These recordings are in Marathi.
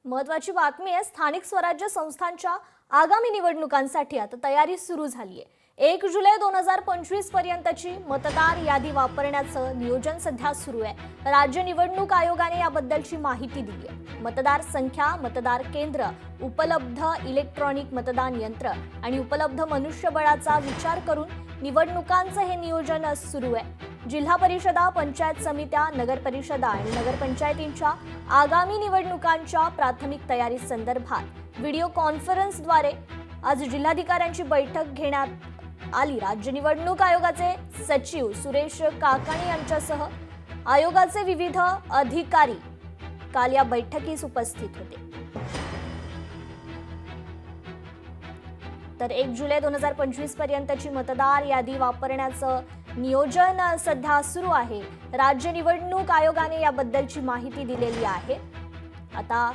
महत्वाची बातमी आहे। स्थानिक स्वराज्य संस्थांच्या आगामी निवडणुकांसाठी आता तयारी सुरू झाली आहे। 1 जुलै 2025 पर्यंतची मतदार यादी वापरण्याचं नियोजन सध्या सुरू आहे। राज्य निवडणूक आयोगाने याबद्दलची माहिती दिली आहे। मतदार संख्या, मतदार केंद्र, उपलब्ध इलेक्ट्रॉनिक मतदान यंत्र आणि उपलब्ध मनुष्यबळाचा विचार करून निवडणुकांचं हे नियोजन सुरू आहे। जिल्हा परिषदा, पंचायत समित्या, नगर परिषदा आणि नगरपंचायतींच्या आगामी निवडणुकांच्या प्राथमिक तयारी संदर्भात व्हिडिओ कॉन्फरन्सद्वारे आज जिल्हाधिकाऱ्यांची बैठक घेण्यात आली। राज्य निवडणूक आयोगाचे सचिव सुरेश काकाणी यांच्यासह आयोगाचे विविध अधिकारी काल या बैठकीस उपस्थित होते। तर 1 जुलै 2025 पर्यंतची मतदार यादी वापरण्याचं नियोजन सध्या सुरू आहे। राज्य निवडणूक आयोगाने याबद्दलची माहिती दिलेली आहे। आता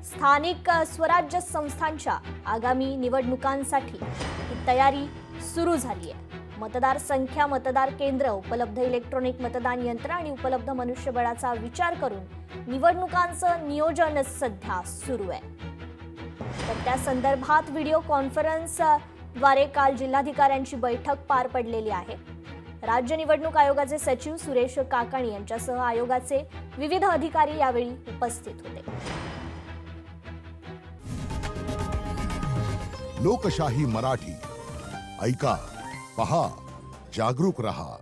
स्थानिक स्वराज्य संस्थांच्या आगामी निवडणुकांसाठी ही तयारी सुरू झाली आहे। मतदार संख्या, मतदार केंद्र, उपलब्ध इलेक्ट्रॉनिक मतदान यंत्र आणि उपलब्ध मनुष्यबळाचा विचार करून निवडणुकांचं नियोजन सध्या सुरू आहे। तर त्या संदर्भात व्हिडिओ कॉन्फरन्सद्वारे काल जिल्हाधिकाऱ्यांची बैठक पार पडलेली आहे। राज्य निवडणूक आयोगाचे सचिव सुरेश काकाणी यांच्यासह आयोगाचे विविध अधिकारी यावेळी उपस्थित होते। लोकशाही मराठी ऐका, पहा, जागरूक रहा।